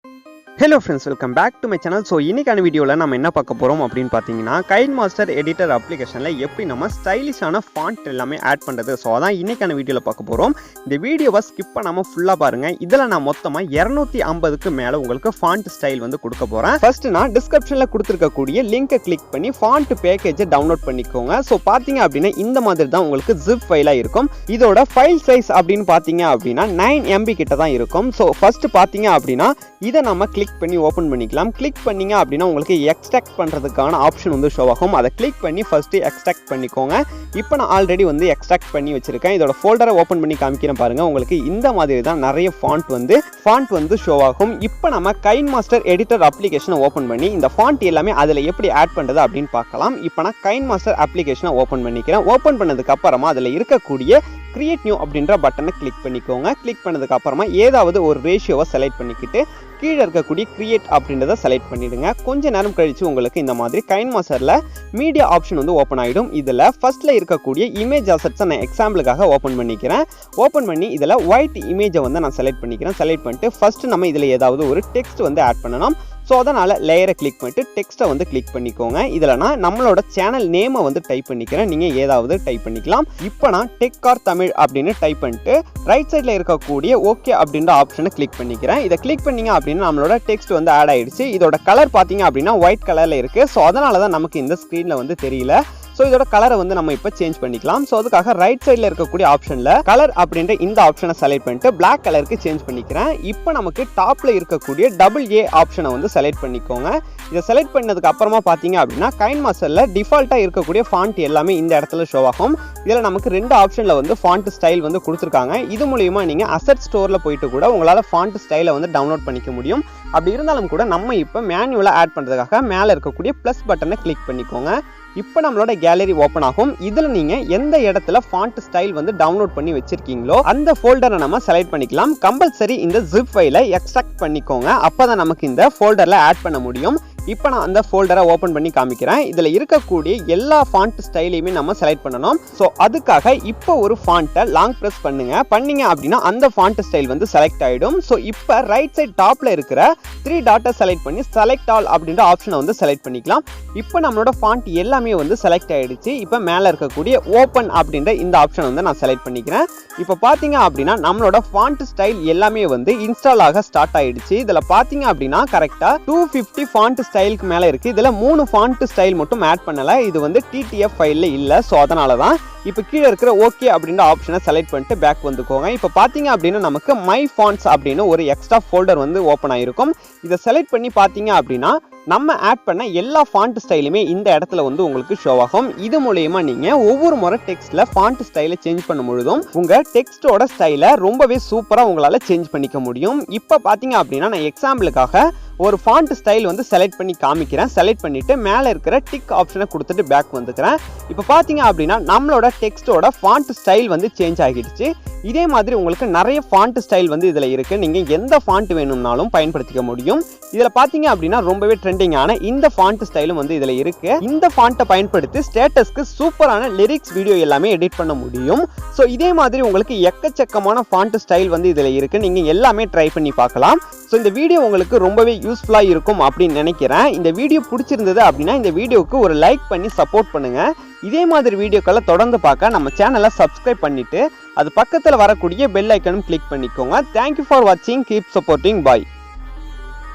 Hello friends, welcome back to my channel. So இன்னைக்கான வீடியோல நம்ம என்ன பார்க்க போறோம் அப்படினு பாத்தீங்கன்னா Kinemaster எடிட்டர் அப்ளிகேஷன்ல எப்படி நம்ம ஸ்டைலிஷான ஃபாண்ட் எல்லாமே ஆட் பண்றது. சோ அதான் இன்னைக்கான வீடியோல பார்க்க போறோம். இந்த வீடியோவை ஸ்கிப் பண்ணாம ஃபுல்லா பாருங்க. இதல நான் மொத்தமா 250க்கு மேல உங்களுக்கு ஃபாண்ட் ஸ்டைல் வந்து கொடுக்க போறேன். ஃபர்ஸ்ட் நான் டிஸ்கிரிப்ஷன்ல கொடுத்திருக்க கூடிய லிங்கை கிளிக் பண்ணி ஃபாண்ட் பேக்கேஜை டவுன்லோட் பண்ணிக்கோங்க. சோ பாத்தீங்க அப்படினா இந்த மாதிரி தான் உங்களுக்கு zip ஃபைலா இருக்கும். இதோட ஃபைல் சைஸ் அப்படினு பாத்தீங்க அப்படினா 9 MB கிட்ட தான் இருக்கும். சோ ஃபர்ஸ்ட் பாத்தீங்க அப்படினா இத நம்ம கிளிக் பண்ணி ஓபன் பண்ணிக்கலாம். கிளிக் பண்ணீங்க அப்படினா உங்களுக்கு எக்ஸ்ட்ராக்ட் பண்றதுக்கான ஆப்ஷன் வந்து ஷோ ஆகும். அதை கிளிக் பண்ணி ஃபர்ஸ்ட் எக்ஸ்ட்ராக்ட் பண்ணிக்கோங்க. இப்போ நான் ஆல்ரெடி வந்து எக்ஸ்ட்ராக்ட் பண்ணி வச்சிருக்கேன். இதோட ஃபோல்டரை ஓபன் பண்ணி காமிக்கிறேன் பாருங்க. உங்களுக்கு இந்த மாதிரி தான் நிறைய ஃபாண்ட் வந்து ஷோ ஆகும். இப்போ நம்ம Kinemaster எடிட்டர் அப்ளிகேஷனை ஓபன் பண்ணி இந்த ஃபாண்ட் எல்லாமே அதுல எப்படி ஆட் பண்றது அப்படினு பார்க்கலாம். இப்போ நான் Kinemaster அப்ளிகேஷனை ஓபன் பண்ணிக்கிறேன். ஓபன் பண்ணதுக்கு அப்புறமா அதுல இருக்கக்கூடிய கிரியேட் நியூ அப்படின்ற பட்டனை கிளிக் பண்ணிக்கோங்க. கிளிக் பண்ணதுக்கு அப்புறமா ஏதாவது ஒரு ரேஷியோவை செலக்ட் பண்ணிக்கிட்டு கீழே இருக்கக்கூடிய கிரியேட் அப்படின்றத செலக்ட் பண்ணிடுங்க. கொஞ்ச நேரம் கழிச்சு உங்களுக்கு இந்த மாதிரி Kinemasterல மீடியா ஆப்ஷன் வந்து ஓப்பன் ஆகிடும். இதில் ஃபர்ஸ்ட்ல இருக்கக்கூடிய இமேஜ் அசெட்ஸை நான் எக்ஸாம்பிளுக்காக ஓப்பன் பண்ணிக்கிறேன். ஓப்பன் பண்ணி இதில் ஒயிட் இமேஜை வந்து நான் செலக்ட் பண்ணிக்கிறேன். செலக்ட் பண்ணிட்டு ஃபர்ஸ்ட் நம்ம இதில் ஏதாவது ஒரு டெக்ஸ்ட் வந்து ஆட் பண்ணணும். ஸோ அதனால் லேயரை கிளிக் பண்ணிட்டு டெக்ஸ்ட்டை வந்து கிளிக் பண்ணிக்கோங்க. இதில் நான் நம்மளோட சேனல் நேமை வந்து டைப் பண்ணிக்கிறேன். நீங்கள் ஏதாவது டைப் பண்ணிக்கலாம். இப்போ நான் டெக் ஆர் தமிழ் அப்படின்னு டைப் பண்ணிட்டு ரைட் சைடில் இருக்கக்கூடிய ஓகே அப்படின்ற ஆப்ஷனை கிளிக் பண்ணிக்கிறேன். இதை கிளிக் பண்ணிங்க அப்படின்னா நம்மளோட டெக்ஸ்ட் வந்து ஆட் ஆகிடுச்சு. இதோட கலர் பார்த்தீங்க அப்படின்னா ஒயிட் கலரில் இருக்குது. ஸோ அதனால தான் நமக்கு இந்த ஸ்க்ரீனில் வந்து தெரியல. ஸோ இதோட கலரை வந்து நம்ம இப்போ சேஞ்ச் பண்ணிக்கலாம். ஸோ அதுக்காக ரைட் சைடில் இருக்கக்கூடிய ஆப்ஷனில் கலர் அப்படின்ற இந்த ஆப்ஷனை செலக்ட் பண்ணிட்டு பிளாக் கலருக்கு சேஞ்ச் பண்ணிக்கிறேன். இப்போ நமக்கு டாப்பில் இருக்கக்கூடிய AA ஆப்ஷனை வந்து செலக்ட் பண்ணிக்கோங்க. இதை செலக்ட் பண்ணதுக்கு அப்புறமா பார்த்தீங்க அப்படின்னா Kinemasterல டிஃபால்ட்டாக இருக்கக்கூடிய ஃபாண்ட் எல்லாமே இந்த இடத்துல ஷோ ஆகும். இதில் நமக்கு 2 ஆப்ஷனில் வந்து ஃபாண்ட் ஸ்டைல் வந்து கொடுத்துருக்காங்க. இது மூலியமா நீங்கள் அசெட் ஸ்டோரில் போயிட்டு கூட உங்களால் ஃபாண்ட் ஸ்டைலை வந்து டவுன்லோட் பண்ணிக்க முடியும். அப்படி இருந்தாலும் கூட நம்ம இப்போ மேனுவலாக ஆட் பண்ணுறதுக்காக மேலே இருக்கக்கூடிய ப்ளஸ் பட்டனை கிளிக் பண்ணிக்கோங்க. இப்போ நம்மளோட கேலரி ஓப்பன் ஆகும். இதில் நீங்கள் எந்த இடத்துல ஃபாண்ட் ஸ்டைல் வந்து டவுன்லோட் பண்ணி வச்சிருக்கீங்களோ அந்த ஃபோல்டரை நம்ம செலக்ட் பண்ணிக்கலாம். கம்பல்சரி இந்த ஜிப் ஃபைலை எக்ஸ்ட்ராக்ட் பண்ணிக்கோங்க. அப்போ தான் நமக்கு இந்த ஃபோல்டரில் ஆட் பண்ண முடியும். இப்போ நான் அந்த ஃபோல்டரை ஓப்பன் பண்ணி காமிக்கிறேன். இதில் இருக்கக்கூடிய எல்லா ஃபாண்ட் ஸ்டைலையுமே நம்ம செலக்ட் பண்ணணும். ஸோ அதுக்காக இப்போ ஒரு ஃபாண்ட்டை லாங் ப்ரெஸ் பண்ணீங்க அப்படின்னா அந்த ஃபாண்ட் ஸ்டைல் வந்து செலக்ட் ஆகிடும். ஸோ இப்போ ரைட் சைட் டாப்பில் இருக்கிற 3 டாட்டை செலக்ட் பண்ணி செலக்ட் ஆல் அப்படின்ற ஆப்ஷனை வந்து செலக்ட் பண்ணிக்கலாம். இப்போ நம்மளோட ஃபாண்ட் எல்லாமே வந்து செலக்ட் ஆகிடுச்சு. இப்போ மேலே இருக்கக்கூடிய ஓப்பன் அப்படின்ற இந்த ஆப்ஷனை வந்து நான் செலக்ட் பண்ணிக்கிறேன். இப்போ பார்த்தீங்க அப்படின்னா நம்மளோட ஃபாண்ட் ஸ்டைல் எல்லாமே வந்து இன்ஸ்டால் ஆக ஸ்டார்ட் ஆகிடுச்சு. இதில் பார்த்தீங்க அப்படின்னா கரெக்டாக 250 ஃபாண்ட் ஸ்டைலுக்கு மேலே இருக்குது. இதில் 3 ஃபாண்ட் ஸ்டைல் மட்டும் ஆட் பண்ணலை. இது வந்து TTF ஃபைலில் இல்லை. ஸோ அதனால தான் இப்போ கீழே இருக்கிற ஓகே அப்படின்ற ஆப்ஷனை செலக்ட் பண்ணிட்டு பேக் வந்துக்கோங்க. இப்போ பார்த்தீங்க அப்படின்னா நமக்கு மை ஃபாண்ட்ஸ் அப்படின்னு ஒரு எக்ஸ்ட்ரா ஃபோல்டர் வந்து ஓப்பன் ஆகிருக்கும். இதை செலக்ட் பண்ணி பார்த்தீங்க அப்படின்னா நம்ம ஆட் பண்ண எல்லா ஃபாண்ட் ஸ்டைலுமே இந்த இடத்துல வந்து உங்களுக்கு ஷோ ஆகும். இது மூலயமா நீங்கள் ஒவ்வொரு முறை டெக்ஸ்ட்டில் ஃபாண்ட் ஸ்டைலை சேஞ்ச் பண்ணும் பொழுதும் உங்கள் டெக்ஸ்ட்டோட ஸ்டைலை ரொம்பவே சூப்பராக உங்களால் சேஞ்ச் பண்ணிக்க முடியும். இப்போ பார்த்தீங்க அப்படின்னா நான் எக்ஸாம்பிளுக்காக ஒரு ஃபாண்ட் ஸ்டைல் வந்து செலக்ட் பண்ணி காமிக்கிறேன். செலக்ட் பண்ணிட்டு மேலே இருக்கிற டிக் ஆப்ஷனை கொடுத்துட்டு பேக் வந்துக்கிறேன். இப்போ பார்த்தீங்க அப்படின்னா நம்மளோட டெக்ஸ்ட்டோட ஃபாண்ட் ஸ்டைல் வந்து சேஞ்ச் ஆகிடுச்சு. இதே மாதிரி உங்களுக்கு நிறைய ஃபாண்ட் ஸ்டைல் வந்து இதில் இருக்குது. நீங்கள் எந்த ஃபாண்ட் வேணும்னாலும் பயன்படுத்திக்க முடியும். இதில் பார்த்தீங்க அப்படின்னா ரொம்பவே ட்ரெண்டிங்கான இந்த ஃபாண்ட் ஸ்டைலும் வந்து இதில் இருக்குது. இந்த ஃபாண்ட்டை பயன்படுத்தி ஸ்டேட்டஸ்க்கு சூப்பரான லிரிக்ஸ் வீடியோ எல்லாமே எடிட் பண்ண முடியும். ஸோ இதே மாதிரி உங்களுக்கு எக்கச்சக்கமான ஃபாண்ட் ஸ்டைல் வந்து இதில் இருக்குது. நீங்கள் எல்லாமே ட்ரை பண்ணி பார்க்கலாம். ஸோ இந்த வீடியோ உங்களுக்கு ரொம்பவே யூஸ்ஃபுல்லாக இருக்கும் அப்படின்னு நினைக்கிறேன். இந்த வீடியோ பிடிச்சிருந்தது அப்படின்னா இந்த வீடியோவுக்கு ஒரு லைக் பண்ணி சப்போர்ட் பண்ணுங்கள். இதே மாதிரி வீடியோக்களை தொடர்ந்து பார்க்க நம்ம சேனலை சப்ஸ்கிரைப் பண்ணிவிட்டு அது பக்கத்தில் வரக்கூடிய பெல் ஐக்கனும் கிளிக் பண்ணிக்கோங்க. தேங்க்யூ ஃபார் வாட்சிங். Keep supporting. பாய்.